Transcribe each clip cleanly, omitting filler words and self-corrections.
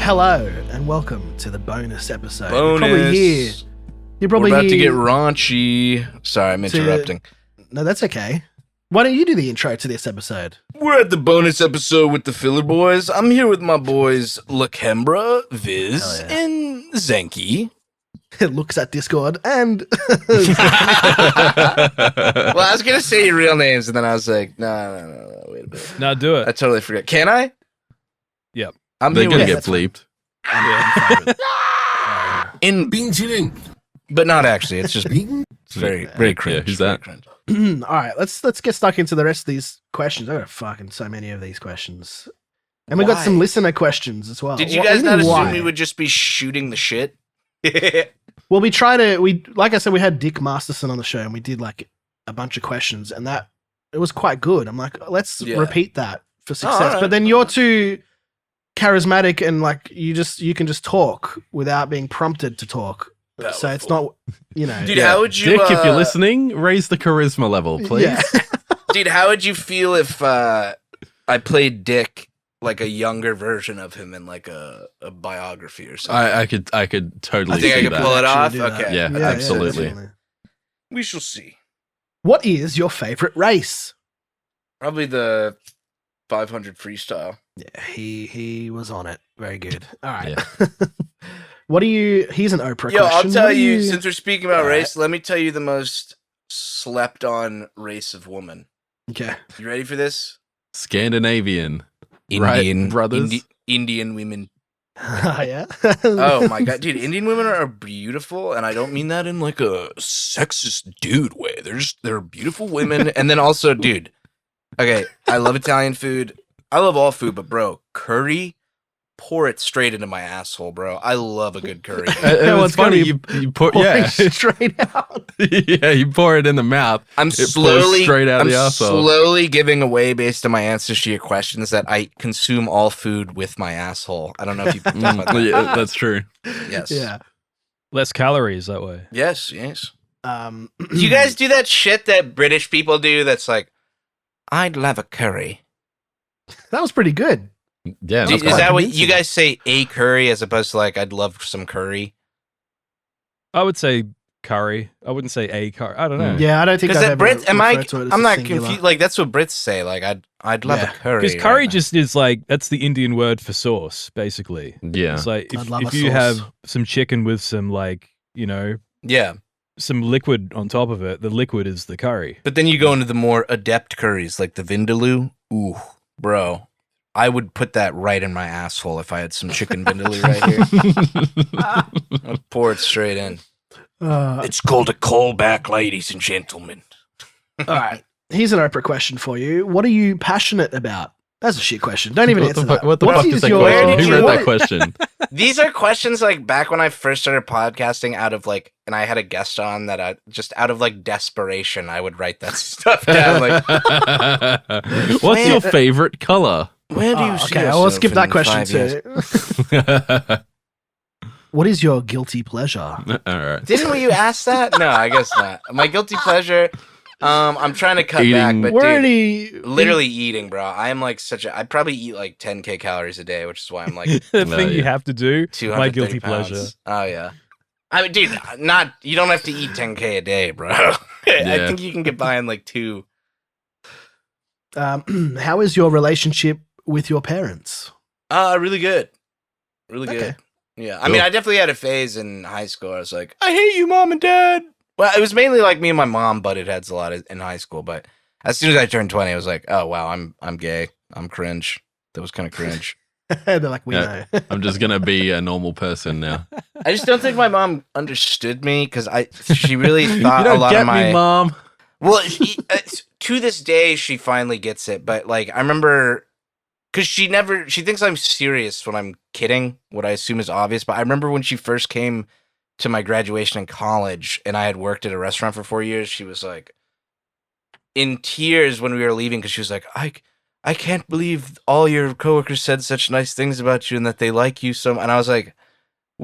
Hello and welcome to the bonus episode. Bonus. You're probably We're about here to get raunchy. Sorry, I'm interrupting. No, that's okay. Why don't you do the intro to this episode? We're at the bonus episode with the filler boys. I'm here with my boys Lakembra, Viz, and Zenki. It looks at Discord and... Well, I was going to say your real names, and then I was like, no, wait a minute. No, do it. I totally forgot. Can I? Yep. I'm They're here gonna with get bleeped. in, Bing. but not actually. It's just it's very, very cringe. Yeah, who's very that? cringe. All right, let's get stuck into the rest of these questions. I've got fucking so many of these questions. And we got Why? some listener questions as well. Did you What guys do not mean, assume why? we would just be shooting the shit? Well, like I said, we had Dick Masterson on the show and we did like a bunch of questions and it was quite good. I'm like, let's repeat that for success. all right. But then you're too charismatic and like you can just talk without being prompted to talk. So it's not, Dude, how would you... Dick, if you're listening, raise the charisma level, please. Yeah. Dude, how would you feel if I played Dick like a younger version of him in like a biography or something? I could totally I think I see could that. pull it off. Actually do that. Okay. Yeah, absolutely. definitely. We shall see. What is your favorite race? Probably the 500 freestyle. Yeah, he was on it. Very good. All right. Yeah. Here's an Oprah Yo, question. I'll tell What do you, since we're speaking about All race, let me tell you the most slept on race of woman. Okay. You ready for this? Scandinavian. Right, brothers? Indian women. Yeah. Oh my god, dude, Indian women are beautiful, and I don't mean that in like a sexist dude way. They're beautiful women, and then also, dude. Okay, I love Italian food. I love all food, but bro, curry, pour it straight into my asshole, bro. I love a good curry. It was funny. You pour, yeah, straight out. yeah, you pour it in the mouth. I'm pours slowly straight out I'm the asshole. slowly giving away based on my answers to your questions that I consume all food with my asshole. I don't know if you picked up on that. Yeah, that's true. Yes. Yeah. Less calories that way. Yes. Do Do you guys do that shit that British people do that's like, I'd love a curry? That was pretty good. Yeah, Is that's quite that what convincing. you guys say, a curry, as opposed to like, I'd love some curry? I would say curry. I wouldn't say a curry. I don't know. Yeah, I don't think Because I've ever Brits, am I? referred to it as I'm a not singular. confused. Like that's what Brits say. Like I'd love Yeah. a curry. Because curry right now. just is like, that's the Indian word for sauce, basically. Yeah. It's like, I'd love if a you sauce. have some chicken with some like, Yeah. some liquid on top of it, the liquid is the curry. But then you go into the more adept curries, like the vindaloo. Ooh, bro. I would put that right in my asshole if I had some chicken vindaloo right here. I'd pour it straight in. It's called a callback, ladies and gentlemen. All right. Here's an Oprah question for you. What are you passionate about? That's a shit question. Don't even answer that. What the What fuck is is that your- question? did Who you- wrote what- that question? These are questions like back when I first started podcasting out of like, and I had a guest on that I just out of like desperation, I would write that stuff down. Like, What's your favorite color? where do you see okay, I'll yourself skip that in question 5 years? too. What is your guilty pleasure? All right. Didn't you ask that? No, I guess not. My guilty pleasure. I'm trying to cut back, Eating. but We're dude, already literally eating, bro. I am like I probably eat like 10K calories a day, which is why I'm like The thing you yeah. have to do, 230 my guilty pounds. pleasure. Oh yeah. I mean, dude, you don't have to eat 10K a day, bro. I Yeah. think you can get by in like 2. How is your relationship with your parents? Really good. Really good. Okay. Yeah. I mean, I definitely had a phase in high school. I was like, I hate you, mom and dad. Well, it was mainly like me and my mom butted heads a lot in high school, but as soon as I turned 20, I was like, oh wow, I'm gay. I'm cringe. That was kind of cringe. They're like, we Yeah. know. I'm just gonna be a normal person now. I just don't think my mom understood me because she really You thought a don't lot get of my me, mom. Well, to this day, she finally gets it. But like, I remember, because she thinks I'm serious when I'm kidding, what I assume is obvious. But I remember when she first came to my graduation in college, and I had worked at a restaurant for 4 years. She was like in tears when we were leaving because she was like, I can't believe all your coworkers said such nice things about you and that they like you so. And I was like,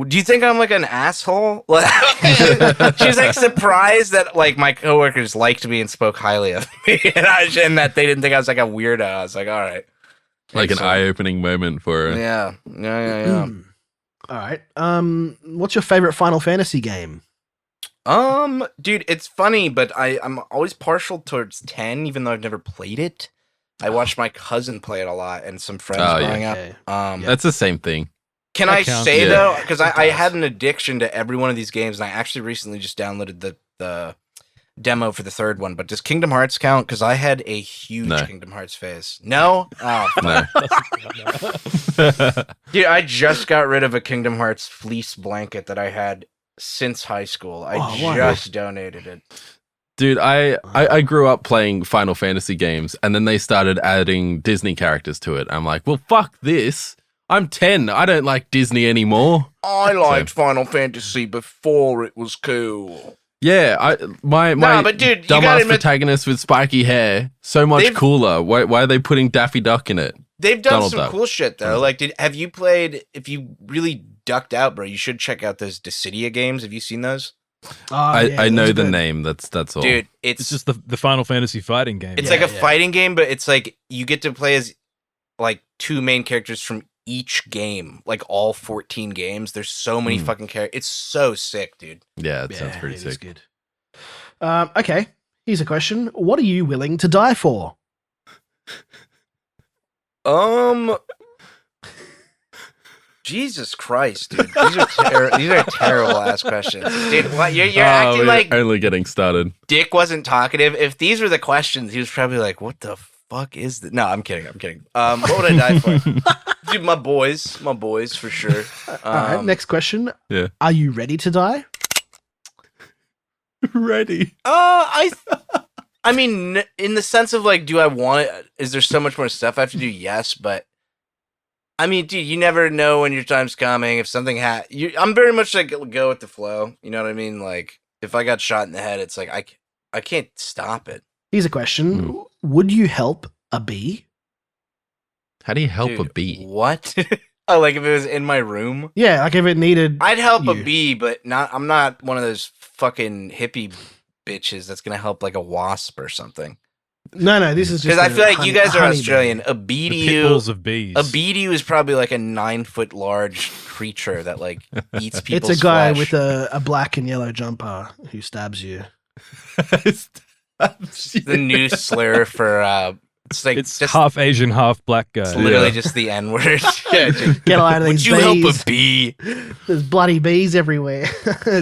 do you think I'm like an asshole? She was like surprised that like my coworkers liked me and spoke highly of me, and that they didn't think I was like a weirdo. I was like, all right, Like an So- eye-opening moment for her. Yeah. All right. What's your favorite Final Fantasy game? Dude, it's funny, but I'm always partial towards 10, even though I've never played it. I watched my cousin play it a lot and some friends growing up. That's the same thing. Can That I counts. say, Yeah. though, because I had an addiction to every one of these games, and I actually recently just downloaded the demo for the third one, but does Kingdom Hearts count? Because I had a huge No. Kingdom Hearts phase. No? Oh, No. dude, I just got rid of a Kingdom Hearts fleece blanket that I had since high school. I why? just donated it. Dude, I grew up playing Final Fantasy games, and then they started adding Disney characters to it. I'm like, well, fuck this. I'm 10. I don't like Disney anymore. I liked Final Fantasy before it was cool. Yeah, my but dude, you gotta dumbass admit, protagonist with spiky hair, so much They've- cooler. Why are they putting Daffy Duck in it? they've done Donald some Duck. cool shit though. Like, have you played? If you really ducked out, bro, you should check out those Dissidia games. Have you seen those? I know the name. That's all. Dude, It's just the Final Fantasy fighting game. it's Yeah, like a yeah. fighting game, but it's like you get to play as like two main characters from each game, like all 14 games. There's so many fucking characters. It's so sick, dude. Yeah, it sounds pretty it is sick. good. Okay, here's a question. What are you willing to die for? Jesus Christ, dude. These are terrible ass questions. Dude, what you're acting we're like only getting started. Dick wasn't talkative. If these were the questions, he was probably like, "What the fuck is this?" No, I'm kidding. What would I die for? Dude, my boys for sure. All right, next question. Yeah. Are you ready to die? Ready. I mean, in the sense of like, do I want it? Is there so much more stuff I have to do? Yes, but I mean, dude, you never know when your time's coming. If something I'm very much like go with the flow. You know what I mean? Like, if I got shot in the head, it's like I can't stop it. Here's a question. Would you help a bee? How do you help Dude, a bee? What? Oh, like if it was in my room, Yeah, like if it needed... I'd help a You. bee, but I'm not one of those fucking hippie bitches that's gonna help like a wasp or something. No, this is just... Because I feel like you guys are honey Australian. bee. A bee to The pit you, bulls of bees. a bee to you is probably like a 9-foot large creature that like eats people's It's a guy flesh. with a black and yellow jumper who stabs you. the new slur for it's like It's just half Asian, half black guy. it's literally Yeah. just the N word. Yeah, dude. Get out of Would these you bees. help a bee? There's bloody bees everywhere.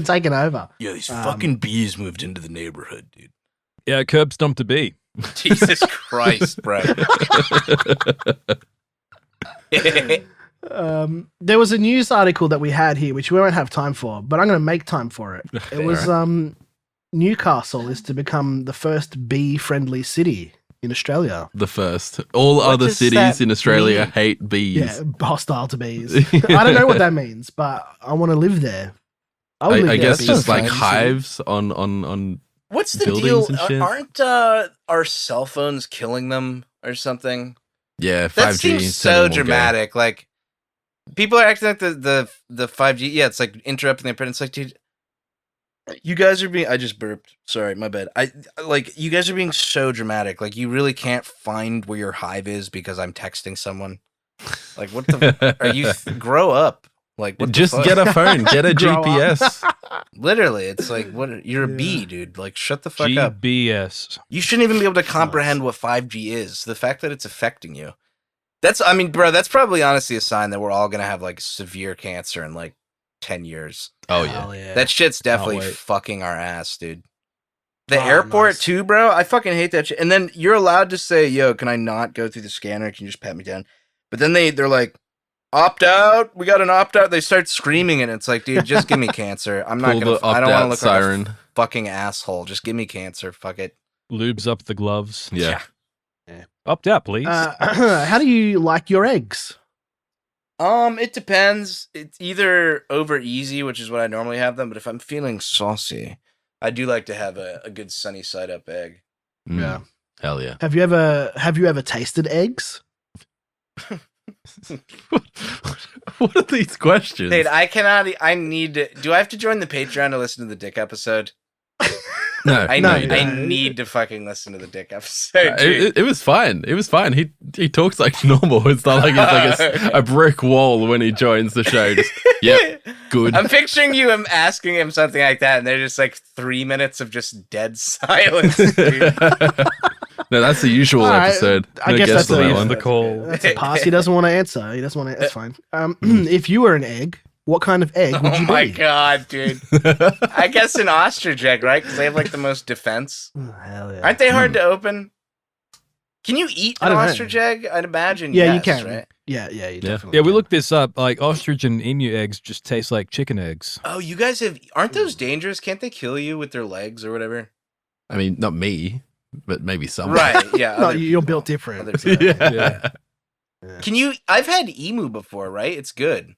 Taking over. Yeah, these fucking bees moved into the neighborhood, dude. Yeah, curb stomped a bee. Jesus Christ, bro. There was a news article that we had here, which we won't have time for, but I'm going to make time for it. It was Newcastle is to become the first bee-friendly city in Australia. The first. All What other does cities that in Australia mean? hate bees. Yeah, hostile to bees. I don't know what that means, but I want to live there. would live I there. guess Bees just like friendly city. hives on. What's the Buildings deal? and shit. Aren't our cell phones killing them or something? Yeah, 5G. That seems so turning them all gay. dramatic. Like people are acting like the 5G. Yeah, it's like interrupting their parents. Like, dude, you guys are being. I just burped. Sorry, my bad. You guys are being so dramatic. Like, you really can't find where your hive is because I'm texting someone. Like, what the? Are you? Grow up. Like, what Just the fuck? get a phone, get a Grow up. GPS. Literally, it's like, what? You're a bee, dude. Like, shut the fuck up. GBS. You shouldn't even be able to comprehend what 5G is. The fact that it's affecting you. I mean, bro, that's probably honestly a sign that we're all going to have like severe cancer in like 10 years. Oh yeah. Hell yeah. That shit's definitely wait. fucking our ass, dude. The Oh, airport nice. too, bro. I fucking hate that shit. And then you're allowed to say, yo, can I not go through the scanner? Can you just pat me down? But then they're like, opt out. We got an opt out. They start screaming and it's like, dude, just give me cancer. I'm not Pull going the to, I don't want to opt-out look siren. like a fucking asshole. Just give me cancer. Fuck it. Lubes up the gloves. Yeah. Opt out, please. How do you like your eggs? It depends. It's either over easy, which is what I normally have them, but if I'm feeling saucy, I do like to have a good sunny side up egg. Mm. Yeah. Hell yeah. Have you ever tasted eggs? What are these questions? Dude, I need to, do I have to join the Patreon to listen to the dick episode? No, I no, need, you I don't. need to fucking listen to the dick episode. Dude. It was fine. It was fine. He talks like normal. It's not like he's like a brick wall when he joins the show. Just, yep, good. I'm picturing you asking him something like that, and they're just like 3 minutes of just dead silence. Dude. No, that's the usual All right, episode. I No guess guest that's on the- that Use one. the call. That's a pass. He doesn't want to answer. He doesn't want to. That's fine. If you were an egg, what kind of egg would Oh you my be? god, dude! I guess an ostrich egg, right? Because they have like the most defense. Oh, hell yeah. Aren't they hard to open? Can you eat I an don't know. ostrich egg? I'd imagine. Yeah, you yes, can. Right? Yeah, you definitely Yeah, we can. looked this up. Like ostrich and emu eggs just taste like chicken eggs. Oh, you guys aren't those dangerous? Can't they kill you with their legs or whatever? I mean, not me, but maybe someone. Right? Yeah. No, other you're people. built different. Other people. Yeah. Yeah. Can you? I've had emu before, right? It's good.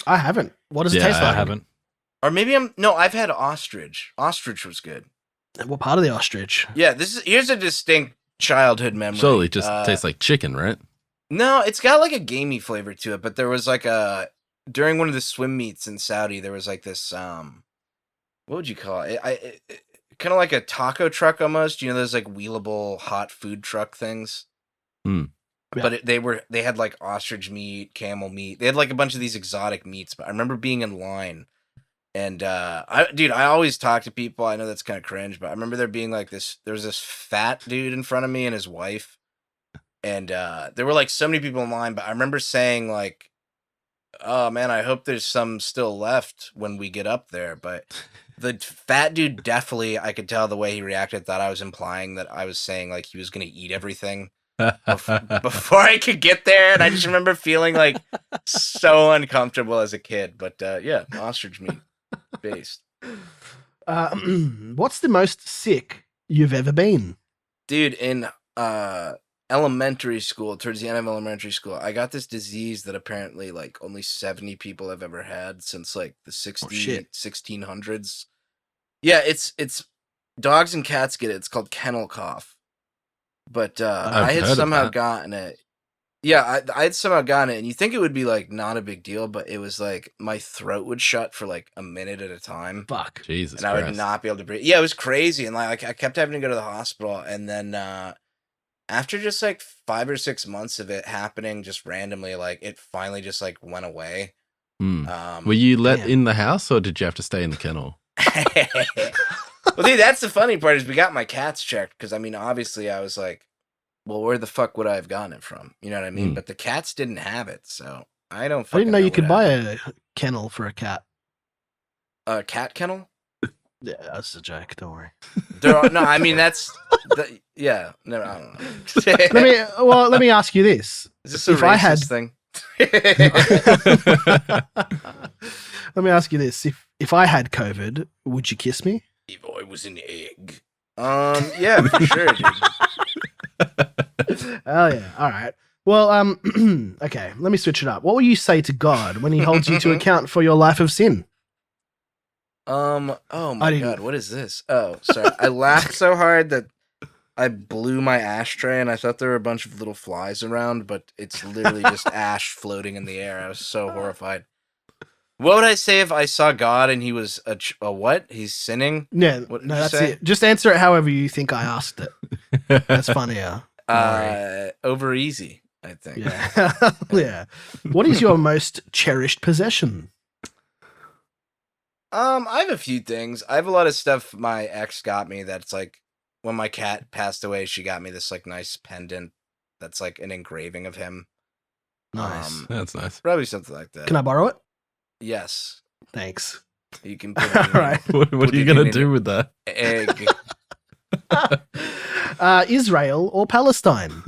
I haven't. What does it Yeah, taste I like? haven't. Or maybe I'm. No, I've had ostrich. Ostrich was good. What part of the ostrich? Yeah. Here's a distinct childhood memory. Surely it just tastes like chicken, right? No, it's got like a gamey flavor to it, but there was like during one of the swim meets in Saudi, there was like this what would you call it? Kind of like a taco truck almost. You know those like wheelable hot food truck things. Hmm. Yeah. But they had like ostrich meat, camel meat. They had like a bunch of these exotic meats. But I remember being in line, and I always talk to people. I know that's kind of cringe, but I remember there being like this. There was this fat dude in front of me and his wife. And there were like so many people in line, but I remember saying like, "Oh man, I hope there's some still left when we get up there." But the fat dude definitely, I could tell the way he reacted, thought I was implying that I was saying like he was gonna eat everything before I could get there, and I just remember feeling like so uncomfortable as a kid. But yeah, ostrich meat based, What's the most sick you've ever been? dude. In elementary school, towards the end of elementary school, I got this disease that apparently like only 70 people have ever had since like the 1600s. Yeah, it's dogs and cats get it. It's called kennel cough. But I had heard of somehow that. gotten it. Yeah, I had somehow gotten it, and you think it would be like not a big deal, but it was like my throat would shut for like a minute at a time. Fuck. Jesus And I would Christ. not be able to breathe. Yeah, it was crazy, and like I kept having to go to the hospital, and then after just like 5 or 6 months of it happening just randomly, like it finally just like went away. Hmm. Were you let Damn. in the house, or did you have to stay in the kennel? Well, dude, that's the funny part is we got my cats checked because I mean, obviously, I was like, well, where the fuck would I have gotten it from? You know what I mean? Mm. But the cats didn't have it, so I don't. I Fucking didn't know you what could buy happened. a kennel for a cat. A cat kennel. Yeah, that's a joke. Don't worry. No, I mean that's yeah. No, I don't know. Let me ask you this. Is this a if I had- racist thing? Let me ask you this: if I had COVID, would you kiss me? If I was an egg. Yeah, for sure, dude. Oh yeah. All right. Well, okay. Let me switch it up. What will you say to God when He holds you to account for your life of sin? Oh I my didn't- god, what is this? Oh, sorry. I laughed so hard that I blew my ashtray, and I thought there were a bunch of little flies around, but it's literally just ash floating in the air. I was so horrified. What would I say if I saw God and he was a what? He's sinning? Yeah. What did No, you that's say? it. Just answer it however you think I asked it. That's funnier. Over easy, I think. Yeah. Yeah. What is your most cherished possession? I have a few things. I have a lot of stuff my ex got me that's like when my cat passed away, she got me this like nice pendant that's like an engraving of him. Nice. That's nice. Probably something like that. Can I borrow it? Yes. Thanks. You can put it in All right. What What are you did you gonna mean? do with that? egg. Israel or Palestine?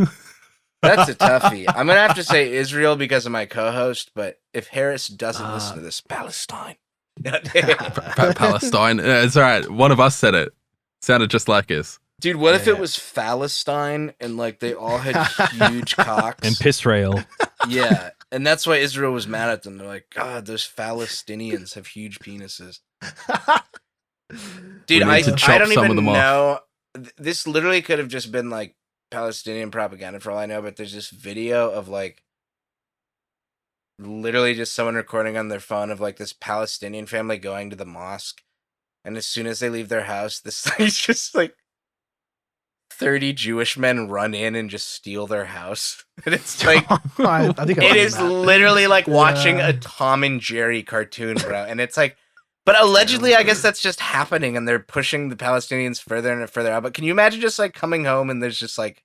That's a toughie. I'm gonna have to say Israel because of my co-host, but if Harris doesn't listen to this, Palestine. Palestine. It's all right. One of us said it. Sounded just like us. Dude, what if Yeah. it was Palestine and like they all had huge cocks? And piss rail. Yeah, and that's why Israel was mad at them. They're like, God, those Palestinians have huge penises. Dude, We need I to chop don't some of even them off. know. This literally could have just been like Palestinian propaganda for all I know, but there's this video of like literally just someone recording on their phone of like this Palestinian family going to the mosque and as soon as they leave their house, this thing's just like 30 Jewish men run in and just steal their house. And it's like I think I've it seen is that. literally like watching a Tom and Jerry cartoon, bro. And it's like, but allegedly, I guess that's just happening, and they're pushing the Palestinians further and further out. But can you imagine just like coming home and there's just like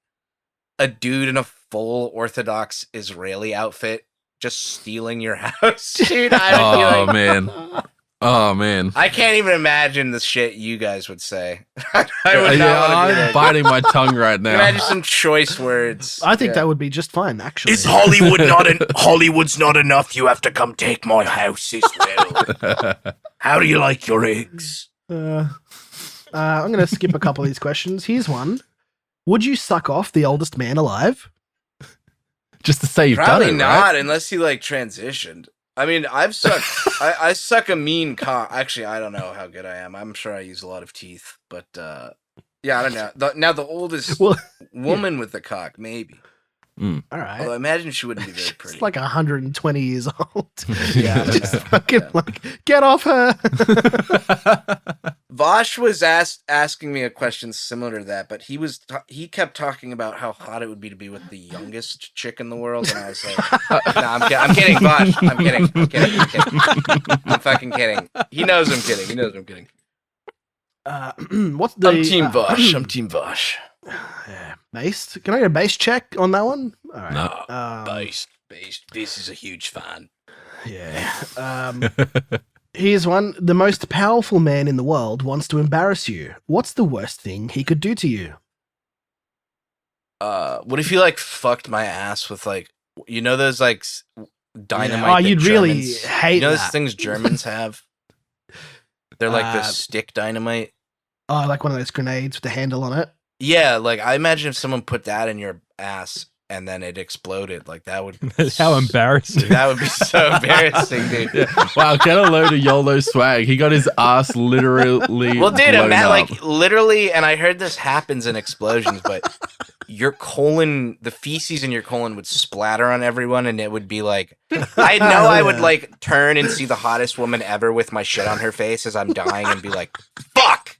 a dude in a full Orthodox Israeli outfit just stealing your house, dude? I would be Oh like, man. Oh man. I can't even imagine the shit you guys would say. I would not Yeah, want to be I'm there. biting my tongue right now. Imagine some choice words. I think Yeah. that would be just fine, actually. Hollywood's not enough? You have to come take my house as well. How do you like your eggs? I'm going to skip a couple of these questions. Here's one. Would you suck off the oldest man alive? Just to say you've Probably done it, not, right? unless he like transitioned. I mean, I've sucked. I suck a mean cock. Actually, I don't know how good I am. I'm sure I use a lot of teeth, but yeah, I don't know. Now the oldest Well, woman with the cock, maybe. all right. Although I imagine she wouldn't be very pretty. It's like 120 years old. Yeah, Just yeah, fucking yeah. like, get off her. Vosh was asking me a question similar to that, but he kept talking about how hot it would be to be with the youngest chick in the world, and I was like, no, I'm kidding, Vosh. I'm kidding. I'm fucking kidding. He knows I'm kidding. What's the I'm Team Vosh. I'm Team Vosh. Yeah, based. Can I get a base check on that one? All right. No. Based. This is a huge fan. Yeah. Here's one. The most powerful man in the world wants to embarrass you. What's the worst thing he could do to you? What if you like fucked my ass with like, you know, those like dynamite? Yeah. Oh, that you'd really Germans- hate You know those that. things Germans have? They're like the Uh, stick dynamite. Oh, like one of those grenades with the handle on it. Yeah, like I imagine if someone put that in your ass and then it exploded, like that would. How embarrassing. That would be so embarrassing, dude. Yeah. Wow, get a load of YOLO swag. He got his ass literally. Well, dude, blown up. like literally, and I heard this happens in explosions, but your colon, the feces in your colon would splatter on everyone, and it would be like, I know I would like turn and see the hottest woman ever with my shit on her face as I'm dying and be like, fuck.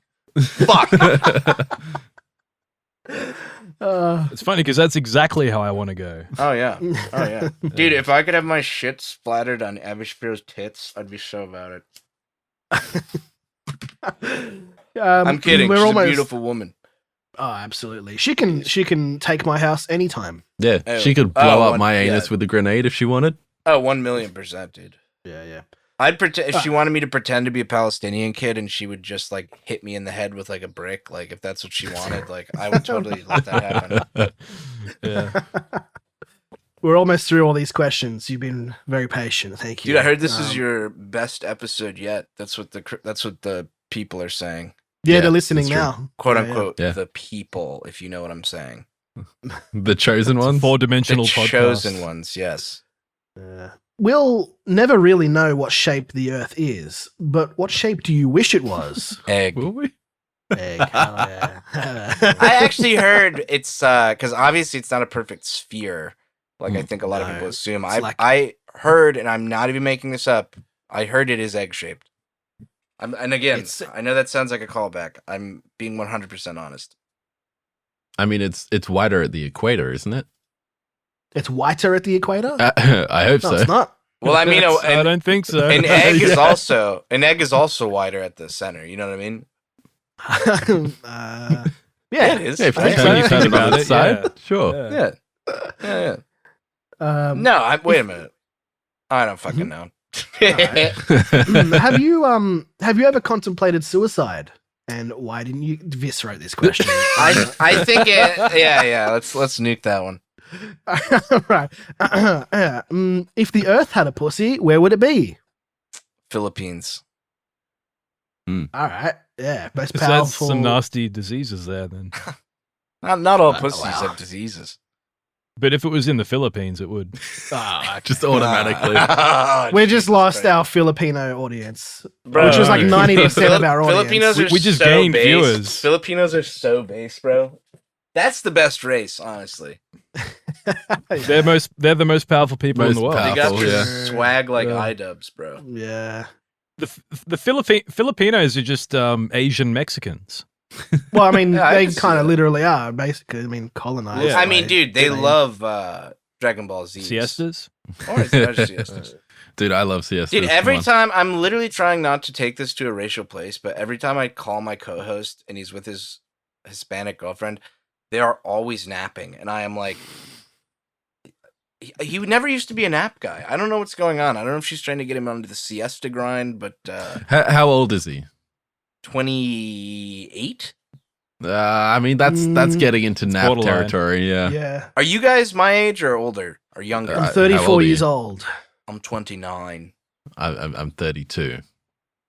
It's funny because that's exactly how I want to go. Oh yeah, dude. If I could have my shit splattered on Evishfire's tits, I'd be so about it. I'm kidding. We're She's almost a beautiful woman. Oh, absolutely. She can take my house anytime. Yeah, Oh. she could blow up one- my anus yeah. with a grenade if she wanted. Oh, 1,000,000%, dude. Yeah. I'd pretend if she wanted me to pretend to be a Palestinian kid, and she would just like hit me in the head with like a brick. Like if that's what she wanted, like I would totally let that happen. Yeah. We're almost through all these questions. You've been very patient. Thank you. Dude, I heard this is your best episode yet. That's what the people are saying. Yeah, Yeah, they're listening that's true. now. Quote Yeah, unquote, yeah. the people, if you know what I'm saying. The chosen ones. Four The dimensional podcast. chosen ones, yes. yeah. We'll never really know what shape the Earth is, but what shape do you wish it was? Egg. Will we? Egg. Hell yeah. I actually heard it's because obviously it's not a perfect sphere, like I think a lot of No, people assume. it's I heard, and I'm not even making this up. I heard it is egg shaped. And again, It's- I know that sounds like a callback. I'm being 100% honest. I mean, it's wider at the equator, isn't it? It's whiter at the equator? I hope no, so. it's not. Well, I mean, I don't think so. an egg is Yeah. also wider at the center. You know what I mean? Yeah, it is. Yeah, if I you think turn so. your Think head about on its it, side, yeah. sure. Yeah. Yeah. Um, No, wait a minute. I don't fucking know. have you ever contemplated suicide? And why didn't you? Vis wrote this question. I think it. Yeah. Let's nuke that one. Right. If the Earth had a pussy, where would it be? Philippines. All right. Yeah, most 'Cause that's powerful. some nasty diseases there then. Not all Oh, pussies wow. have diseases. But if it was in the Philippines, it would. Just automatically. We just Jesus lost Christ. our Filipino audience, Bro. which was like Bro. 90% of our audience. Filipinos are We just so gained based. viewers. Filipinos are so base, bro. That's the best race, honestly. They're the most powerful people in Most the world. They got Powerful, their yeah. swag like Yeah. iDubbbz, bro. Yeah. The Filipinos are just Asian Mexicans. Well, I mean, Yeah, I they can see kind of that. literally are basically. I mean, colonized. Yeah. I mean, by dude, they Spain. love Dragon Ball Z. Siestas. Or it's not just siestas. Dude, I love siestas. Dude, Come every on. time I'm literally trying not to take this to a racial place, but every time I call my co-host and he's with his Hispanic girlfriend, they are always napping, and I am like, he never used to be a nap guy. I don't know what's going on. I don't know if she's trying to get him onto the siesta grind, but How old is he? 28. I mean, that's getting into nap borderline. territory. Yeah. Yeah, Are you guys my age or older or younger? I'm how 34 old are years you? old. I'm 29. I'm 32.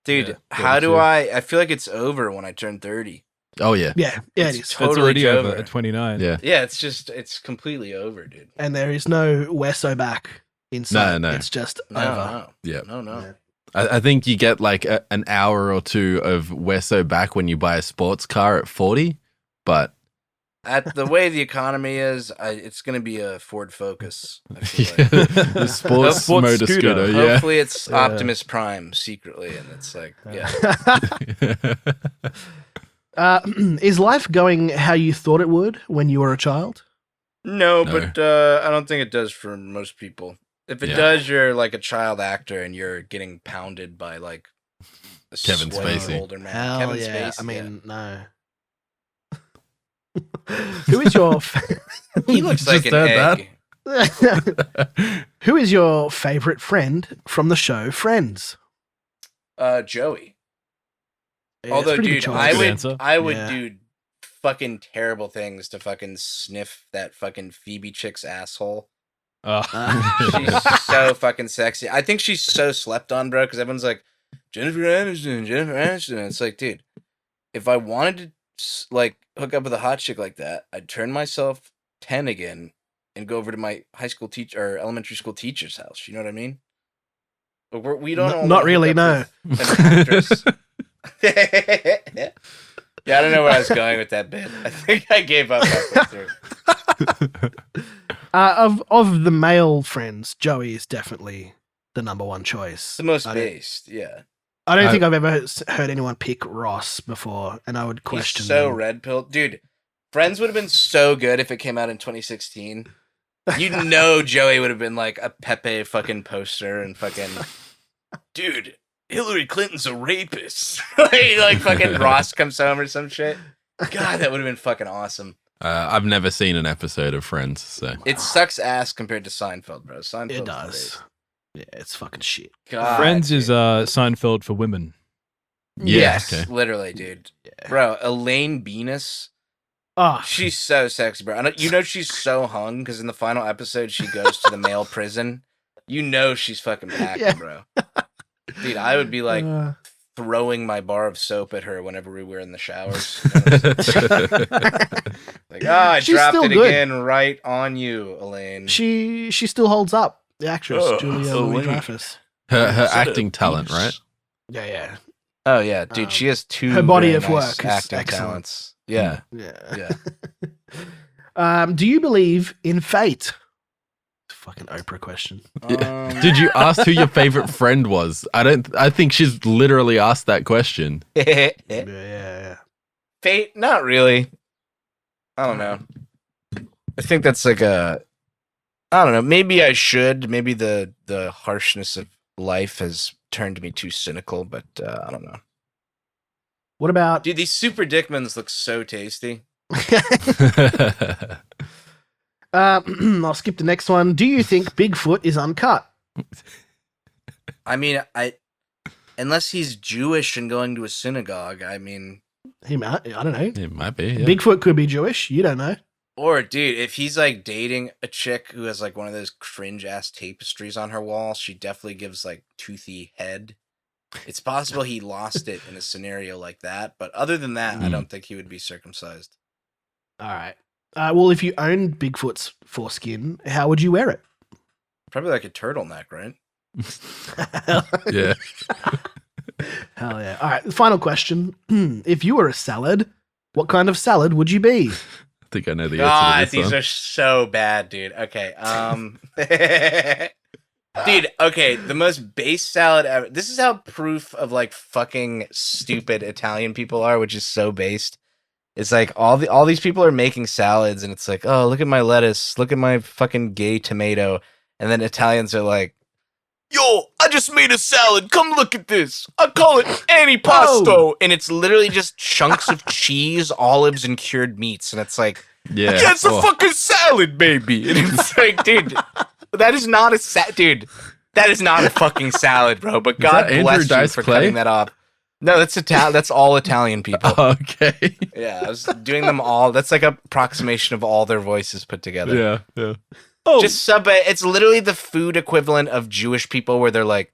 Dude, Yeah, how do 32. I feel like it's over when I turn 30. Oh yeah. Yeah, it It's is. totally That's already over over. at 29. Yeah. Yeah, it's completely over, dude. And there is no we're so back inside. No. It's just No, over. Yeah. no. Yeah. I think you get like an hour or two of we're so back when you buy a sports car at 40, but At the way the economy is, it's going to be a Ford Focus. I feel like. the sports Sports motor scooter. scooter, yeah. Hopefully, it's Yeah. Optimus Prime secretly, and it's like, yeah. Is life going how you thought it would when you were a child? No, No. but I don't think it does for most people. If it Yeah. does, you're like a child actor, and you're getting pounded by like a Kevin sweaty Spacey. older man. Hell Kevin yeah. Spacey. I mean, no. Who is your he looks like Just an heard egg. Who is your favorite friend from the show Friends? Joey. Yeah, Although, it's a pretty good dude, choice. I would Yeah. do fucking terrible things to fucking sniff that fucking Phoebe chick's asshole. She's so fucking sexy. I think she's so slept on, bro, because everyone's like, Jennifer Aniston. It's like, dude, if I wanted to like hook up with a hot chick like that, I'd turn myself 10 again and go over to my high school teacher or elementary school teacher's house. You know what I mean? But we don't. all Not wanna really, hook no. up with an actress. Yeah, I don't know where I was going with that bit. I think I gave up halfway through. Of the male friends, Joey is definitely the number one choice. The most I don't- based, yeah. I don't think I've ever heard anyone pick Ross before, and I would question. He's so them. red pill, dude. Friends would have been so good if it came out in 2016. You know, Joey would have been like a Pepe fucking poster and fucking, dude. Hillary Clinton's a rapist. like fucking Ross comes home or some shit. God, that would have been fucking awesome. I've never seen an episode of Friends, so It sucks ass compared to Seinfeld, bro. Seinfeld It does. Yeah, it's fucking shit. God, Friends is dude. Seinfeld for women. yeah. Yes, Okay. literally, dude. Yeah. Bro, Elaine Benes, Oh, she's so sexy, bro. You know she's so hung because in the final episode she goes to the male prison. You know she's fucking packing, Yeah. bro. Dude, I would be like uh, throwing my bar of soap at her whenever we were in the showers. Like, I She's dropped still it good. again right on you, Elaine. she still holds up. The actress Oh, Julia Elaine. Louis-Dreyfus. her Set acting of talent, penis. right? Yeah, yeah, Oh yeah, dude, she has two. her body very of nice work is acting excellent. talents. Yeah, yeah. yeah. Do you believe in fate? Fucking Oprah question. Did you ask who your favorite friend was? I think she's literally asked that question. Yeah. Fate? Not really. I don't know. I think that's like a. I don't know. Maybe I should. Maybe the harshness of life has turned me too cynical, but I don't know. What about? Dude, these super dickmans look so tasty. I'll skip the next one. Do you think Bigfoot is uncut? I mean, unless he's Jewish and going to a synagogue. I mean, He might. I don't know. It might be. Yeah. Bigfoot could be Jewish. You don't know. or dude, if he's like dating a chick who has like one of those cringe ass tapestries on her wall, she definitely gives like toothy head. It's possible he lost it in a scenario like that, but other than that, I don't think he would be circumcised. All right. Well, if you owned Bigfoot's foreskin, how would you wear it? Probably like a turtleneck, right? Yeah. Hell yeah. All right. The final question. If you were a salad, what kind of salad would you be? I think I know the God, answer to these this are so bad, dude. Okay. Dude, okay, the most base salad ever. This is how proof of like fucking stupid Italian people are, which is so based. It's like all these people are making salads, and it's like, oh, look at my lettuce, look at my fucking gay tomato, and then Italians are like, yo, I just made a salad. Come look at this. I call it antipasto, and it's literally just chunks of cheese, olives, and cured meats, and it's like, yeah, it's a fucking salad, baby. And it's like, dude, that is not a dude. That is not a fucking salad, bro. But God bless you for cutting that off. No, that's That's all Italian people. Okay. Yeah, I was doing them all. That's like a approximation of all their voices put together. Yeah. Oh, just it's literally the food equivalent of Jewish people, where they're like,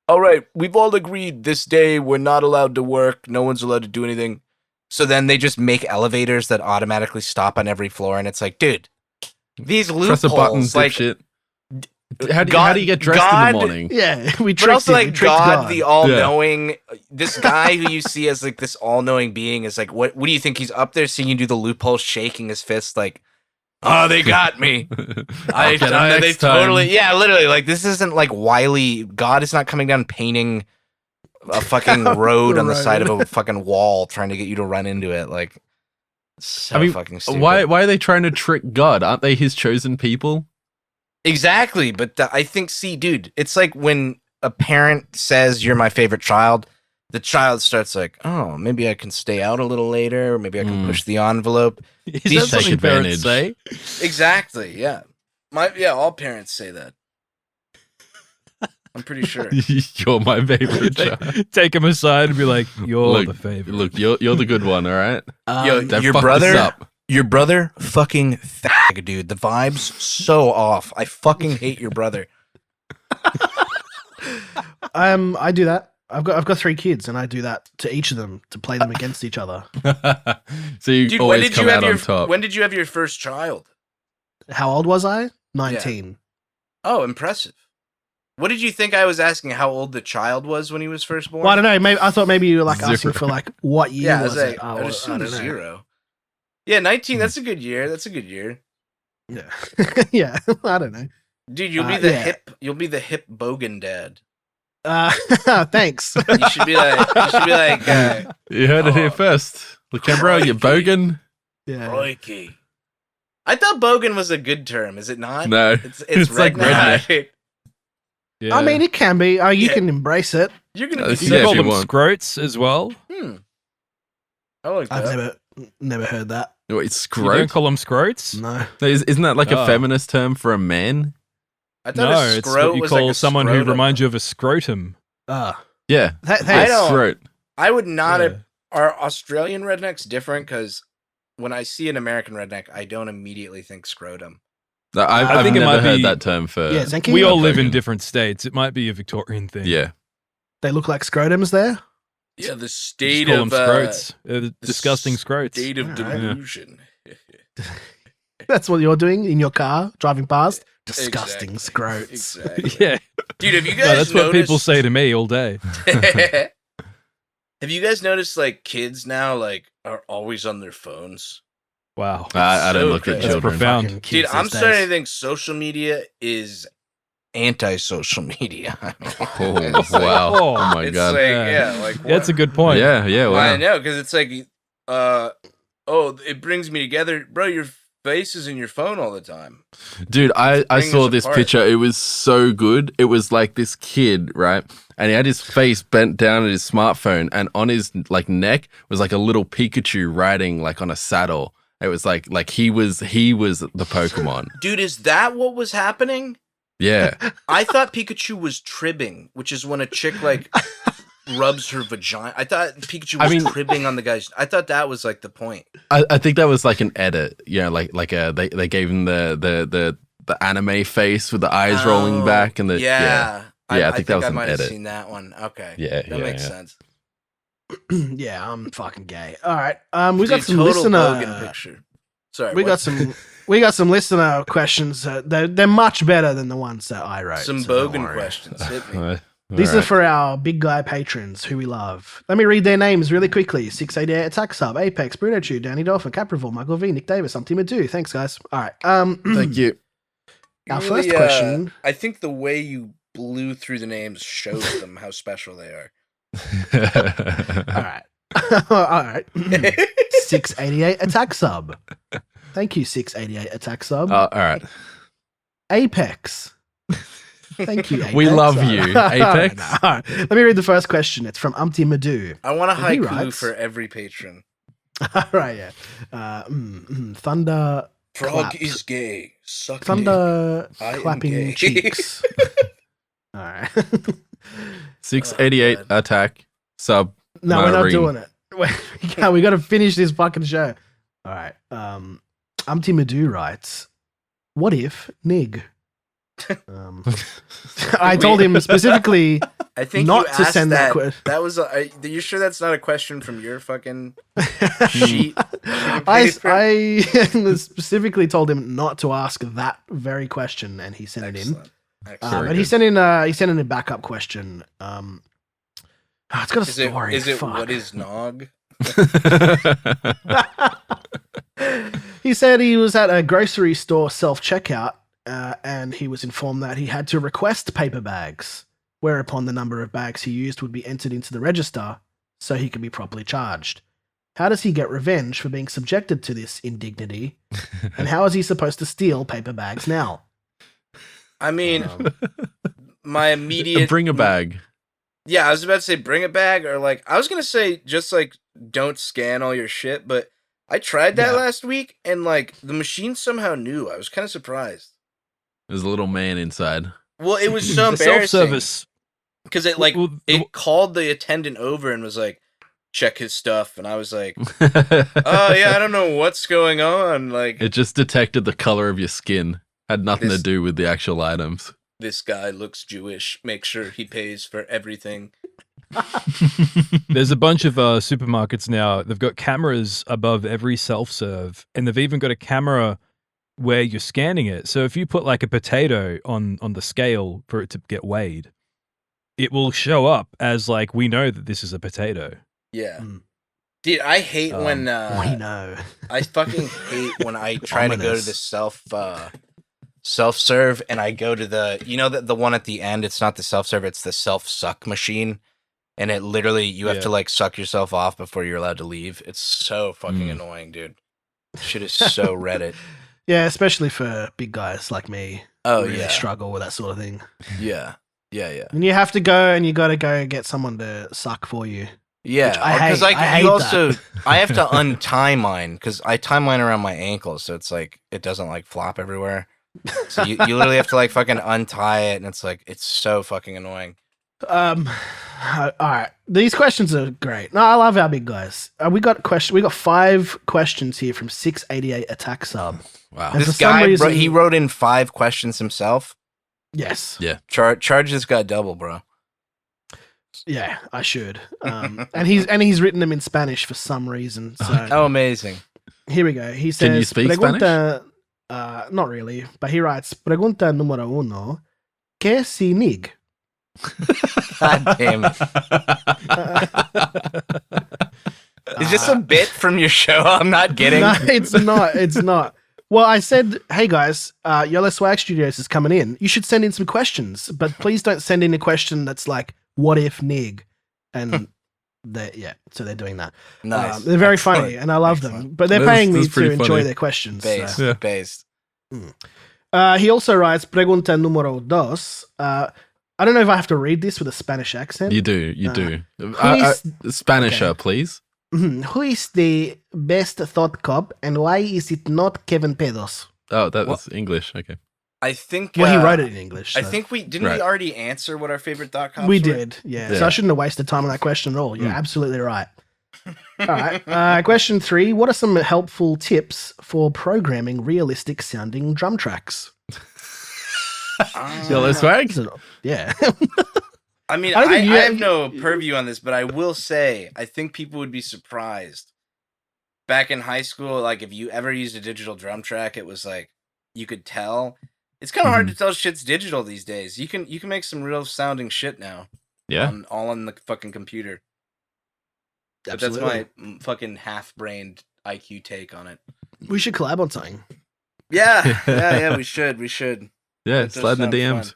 "All right, we've all agreed this day we're not allowed to work. No one's allowed to do anything." So then they just make elevators that automatically stop on every floor, and it's like, dude, these loopholes. Press a button, like, dipshit. How do you get dressed in the morning? Yeah, but also like God, the all-knowing. Yeah. This guy who you see as like this all-knowing being is like, what do you think he's up there seeing you do the loophole, shaking his fist like, oh, they got me. They totally, yeah, literally. Like this isn't like Wily. God is not coming down painting a fucking road on the side of a fucking wall trying to get you to run into it. Like, so fucking stupid. Why are they trying to trick God? Aren't they his chosen people? Exactly, but I think, dude, it's like when a parent says you're my favorite child, the child starts like, oh, maybe I can stay out a little later, or maybe I can push the envelope. Is that something parents say? Exactly, yeah. All parents say that. I'm pretty sure. You're my favorite child. Take him aside and be like, you're the favorite. Look, you're the good one, all right? Your brother, fucking thag, dude. The vibe's so off. I fucking hate your brother. I do that. I've got 3 kids, and I do that to each of them to play them against each other. So you always come out on top. When did you have your first child? How old was I? 19. Yeah. Oh, impressive. What did you think I was asking? How old the child was when he was first born? Well, I don't know. I thought maybe you were like asking for like what year was it? I would assume 0. Yeah, 19. That's a good year. Yeah, yeah. I don't know, dude. You'll be the hip. You'll be the hip bogan dad. Thanks. You should be like. You heard it here first. Lakembra, you bogan. Yeah. Crikey. I thought bogan was a good term. Is it not? No, it's like redneck. Yeah. I mean, it can be. You can embrace it. You're gonna call them Scrotes as well. I like that. I've never heard that. Wait, Scrotes? You don't call them Scrotes? No. Isn't that like a feminist term for a man? I thought it's what you call someone who reminds you of a scrotum. Yeah. I would not have. Are Australian rednecks different? Because when I see an American redneck, I don't immediately think scrotum. I think never heard that term for. Yeah, Zenki, we all live in different states. It might be a Victorian thing. Yeah. They look like scrotums there? Yeah, the state of Scrotes. Disgusting Scrotes. State of delusion. That's what you're doing in your car, driving past? Disgusting Scrotes. Exactly. Yeah. Dude, have you guys that's what people say to me all day. Have you guys noticed, like, kids now, like, are always on their phones? Wow. I don't look at children. That's profound. Dude, I'm starting to think social media is anti-social media. Wow. Oh my God. Like, that's a good point. Yeah. Wow. I know, because it's like, it brings me together. Bro, your face is in your phone all the time. Dude, I saw this picture. It was so good. It was like this kid, right? And he had his face bent down at his smartphone, and on his like neck was like a little Pikachu riding like on a saddle. It was like he was the Pokemon. Dude, is that what was happening? Yeah. I thought Pikachu was tribbing, which is when a chick like rubs her vagina. I thought Pikachu was tribbing on the guy's. I thought that was like the point. I think that was like an edit. Yeah, they gave him the anime face with the eyes rolling back and the I think that was an edit. I might have seen that one. Okay. Yeah, that makes sense. Yeah, I'm fucking gay. All right. We got some listener picture. Sorry. We got some listener questions. They're much better than the ones that I wrote. Some bogan questions. Hit me. These are for our big guy patrons who we love. Let me read their names really quickly. 688 Attack Sub, Apex, Bruno Chew, Danny Dolphin, Caprival, Michael V, Nick Davis, I'm Tim Adu. Thanks, guys. All right. Thank you. Our first question. I think the way you blew through the names shows them how special they are. All right. All right. 688 attack sub. Thank you, 688 attack sub. All right. Apex. Thank you, Apex. We love you, Apex. All right. Let me read the first question. It's from Umpty Madoo. I want a And he haiku writes- for every patron. All right, yeah. Thunder Frog claps. is gay. Suck dick. Thunder I am gay. clapping cheeks. All right. 688 man. attack sub. No, we're not Marine. doing it. We got to finish this fucking show. All right. Umpty Madoo writes, "What if Nig?" I told him specifically I think not you to asked send that. That was. You sure that's not a question from your fucking sheet? I specifically told him not to ask that very question, and he sent it in. Excellent. And he sent in a backup question. It's got a story. Is it Fuck. what is nog? He said he was at a grocery store self-checkout, and he was informed that he had to request paper bags, whereupon the number of bags he used would be entered into the register so he could be properly charged. How does he get revenge for being subjected to this indignity, and how is he supposed to steal paper bags now? I mean, my immediate Bring a bag. Yeah, I was about to say bring a bag, or like I was gonna say just like don't scan all your shit, but I tried that last week and like the machine somehow knew. I was kind of surprised. There's a little man inside. Well, it was so The embarrassing self-service. because it like Well, it called the attendant over and was like, check his stuff, and I was like, oh yeah, I don't know what's going on. Like It just detected the color of your skin. Had nothing to This- do with the actual items. this guy looks Jewish. Make sure he pays for everything. There's a bunch of supermarkets now. They've got cameras above every self-serve, and they've even got a camera where you're scanning it. So if you put like a potato on the scale for it to get weighed, it will show up as like, we know that this is a potato. Yeah. Mm. Dude, I hate when We know. I fucking hate when I try to go to Ominous. the self-serve and I go to the one at the end. It's not the self-serve, it's the self-suck machine, and it literally you have to like suck yourself off before you're allowed to leave. It's so fucking annoying, dude. Shit is so Reddit. Yeah, especially for big guys like me. Oh who really yeah, struggle with that sort of thing. yeah. And you have to go and you got to go get someone to suck for you. Yeah, Which I because hate. like I hate you also, that. I have to untie mine because I tie mine around my ankles, so it's like it doesn't like flop everywhere. So you literally have to like fucking untie it, and it's like it's so fucking annoying. All right. These questions are great. No, I love our big guys. We got 5 questions here from 688 attack sub. Wow. And for This some guy, reason- he wrote in 5 questions himself. Yes. Yeah. Charge this guy double, bro. Yeah, I should. And he's written them in Spanish for some reason. So Oh, amazing. here we go. He says, Can you speak Spanish? Not really, but he writes, Pregunta número 1. ¿Qué si nig? God damn it. Is this a bit from your show? I'm not getting. No, it's not. It's not. Well, I said, hey guys, Yoloswagstudios is coming in. You should send in some questions, but please don't send in a question that's like, what if nig? And so they're doing that. Nice. They're very Excellent. funny and I love them, Excellent. but they're That's- paying me that's to pretty enjoy funny. their questions. Based. So. Yeah. Based. He also writes, Pregunta número 2. I don't know if I have to read this with a Spanish accent. You do. You do. is- Spanisher, okay. please. Who is the best thought cop and why is it not Kevin Pedos? Oh, that was English. Okay. I think. Well, he wrote it in English. I so. think we didn't. Right. We already answer what our favorite dot coms We were? did, yeah. Yeah. So I shouldn't have wasted time on that question at all. You're absolutely right. All right. Question 3. What are some helpful tips for programming realistic sounding drum tracks? Yellow swag? Yeah. I mean, I I, don't think you- have no purview on this, but I will say, I think people would be surprised. Back in high school, like if you ever used a digital drum track, it was like you could tell. It's kind of hard to tell shit's digital these days. You can make some real sounding shit now. Yeah. All on the fucking computer. But Absolutely. that's my fucking half-brained IQ take on it. We should collab on something. Yeah, we should. Yeah, That does slide in the sound DMs.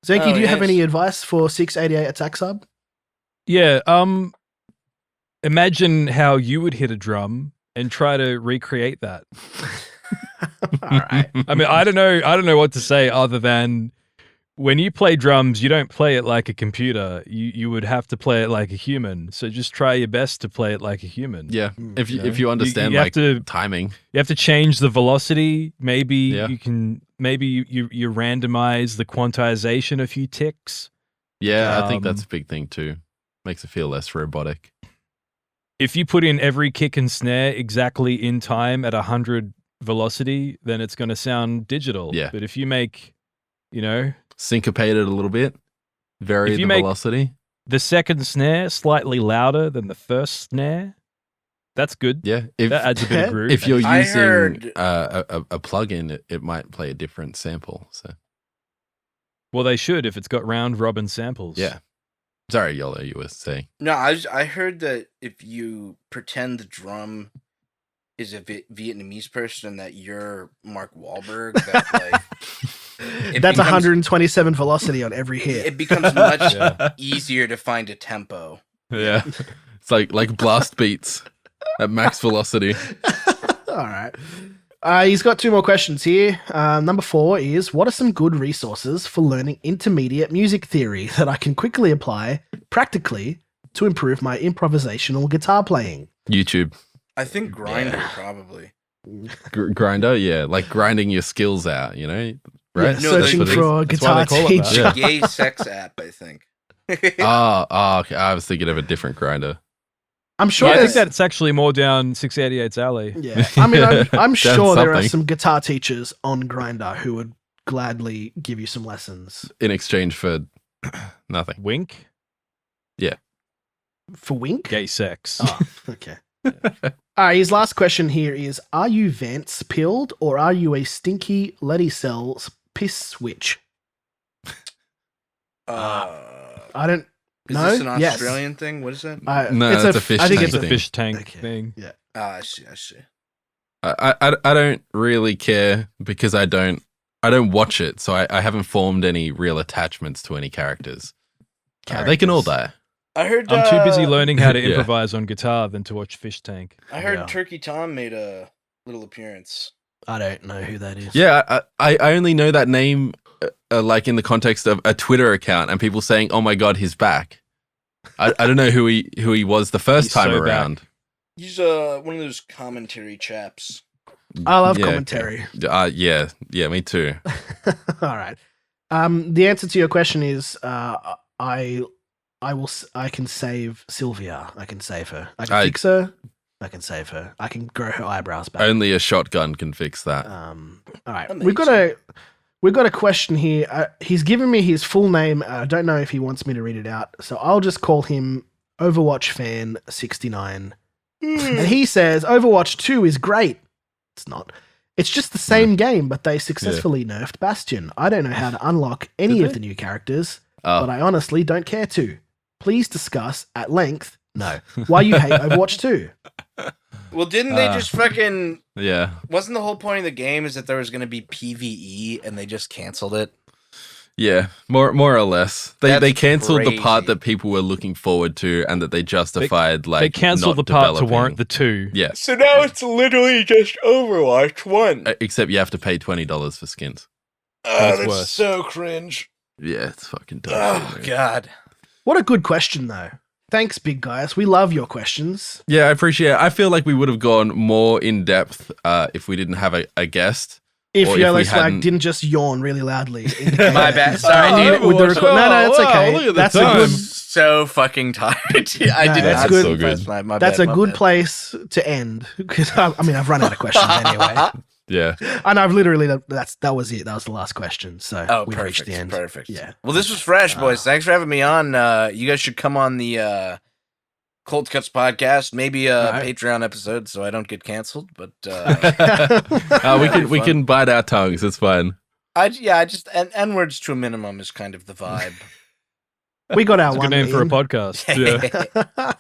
fun. Zenki, Oh, do you have yes. any advice for 688 attack sub? Yeah. Imagine how you would hit a drum and try to recreate that. All right. I mean, I don't know what to say other than when you play drums, you don't play it like a computer. You would have to play it like a human. So just try your best to play it like a human. Yeah, if You know? if you understand you have like to- timing. You have to change the velocity. Maybe Yeah. you can. Maybe you randomize the quantization a few ticks. Yeah, I think that's a big thing too. Makes it feel less robotic. If you put in every kick and snare exactly in time at 100 velocity, then it's going to sound digital. Yeah. But if you make, you know, Syncopate it a little bit. Vary If the you make- velocity. the second snare slightly louder than the first snare, that's good. Yeah. If That adds a bit of groove. if you're I using heard- a plugin, it might play a different sample. So Well, they should if it's got round robin samples. yeah. Sorry, Yolo, you were saying. No, I heard that if you pretend the drum is a Vietnamese person and that you're Mark Wahlberg, that like it That's becomes- 127 velocity on every hit. it becomes much Yeah. easier to find a tempo. Yeah. It's like blast beats at max velocity. All right. He's got 2 more questions here. Number 4 is, what are some good resources for learning intermediate music theory that I can quickly apply practically to improve my improvisational guitar playing? YouTube. I think Grinder probably. Grinder, yeah. Like grinding your skills out, you know? Right? Yeah, No, searching that's- for a that's why guitar they call it that. teacher. Yeah. Gay sex app, I think. Okay. I was thinking of a different grinder. I'm sure I think there's... that's actually more down 688's alley. Yeah, I mean, I'm That's sure there are something. some guitar teachers on Grindr who would gladly give you some lessons. In exchange for nothing. Wink, For wink? gay sex. Oh, okay. All right, his last question here is, are you Vance pilled or are you a stinky Letty Cells piss switch? I don't Is know. this an Yes. Australian thing? What is that? No, it's that's a fish I think tank It's it's a thing. fish tank Okay. thing. Yeah. I see. I don't really care because I don't watch it, so I haven't formed any real attachments to any characters. They can all die. I heard. I'm too busy learning how to Yeah. improvise on guitar than to watch Fish Tank. I heard Yeah. Turkey Tom made a little appearance. I don't know who that is. Yeah, I only know that name like in the context of a Twitter account and people saying, "Oh my god, he's back." I don't know who he was the first He's time so back. around. He's one of those commentary chaps. I love Yeah, commentary. yeah, me too. All right. The answer to your question is I can save Sylvia. I can save her. I can fix her. I can save her. I can grow her eyebrows back. Only a shotgun can fix that. All right. Amazing. We've got a question here. He's given me his full name. I don't know if he wants me to read it out, so I'll just call him Overwatch Fan 69. And he says Overwatch 2 is great. It's not. It's just the same game, but they successfully nerfed Bastion. I don't know how to unlock any Did of they? the new characters, Oh. but I honestly don't care to. Please discuss at length, why you hate Overwatch 2. Well, didn't they just fucking? Yeah. Wasn't the whole point of the game is that there was going to be PVE and they just canceled it? Yeah, more or less. They That's cancelled the part crazy. that people were looking forward to and that they justified like they cancelled the not part to developing. warrant the 2. Yeah. So now it's literally just Overwatch 1. Except you have to pay $20 for skins. That's worse. so cringe. Yeah, it's fucking dumb. Oh, shit, man. God. What a good question, though. Thanks, big guys. We love your questions. Yeah, I appreciate it. I feel like we would have gone more in depth if we didn't have a guest. If Or if we Yoloswag hadn't- didn't just yawn really loudly. indicating My that bad. he's Sorry, with dude. the record- No, it's okay. look at the That's a time. good. So fucking tired. I did that's not good. see So good. my That's bad, a my good bad. place to end because I mean I've run out of questions anyway, Yeah. and I've literally that was it. That was the last question. So Oh, we've perfect. reached the end. Perfect. Yeah. Well, this was fresh, boys. Thanks for having me on. You guys should come on the Cold Cuts podcast. Maybe a Alright. Patreon episode, so I don't get canceled. But We can bite our tongues. It's fine. N words to a minimum is kind of the vibe. We got our It's a one good name for a in. podcast. Yeah.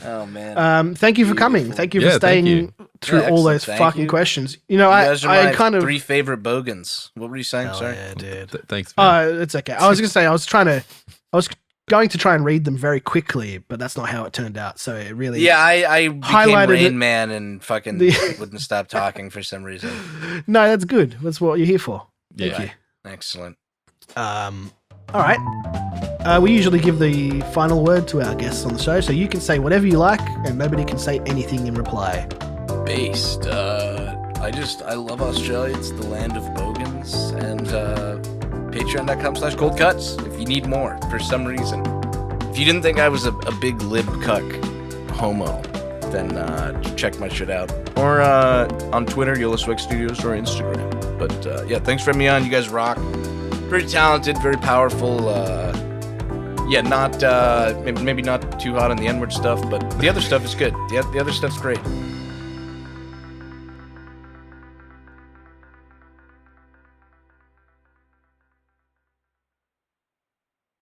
Oh man. Thank you for coming. Beautiful. Thank you for Yeah, thank staying you. through all those Thank fucking you. questions. You know, You I guys are my kind of 3 favorite bogans. What were you saying? Hell Sorry. yeah, dude. Thanks, man. It's okay. I was gonna say I was going to try and read them very quickly, but that's not how it turned out. So it really Yeah, I became highlighted Rain it. Man and fucking wouldn't stop talking for some reason. No, that's good. That's what you're here for. Thank Yeah. you. Excellent. All right. We usually give the final word to our guests on the show, so you can say whatever you like, and nobody can say anything in reply. Based. I love Australia. It's the land of bogans. And patreon.com/coldcuts if you need more for some reason. If you didn't think I was a big lib cuck homo, then check my shit out. Or on Twitter, Yoloswagstudios, or Instagram. But yeah, thanks for having me on. You guys rock. Very talented, very powerful. Not maybe not too hot on the N-word stuff, but the other stuff is good. The other stuff's great.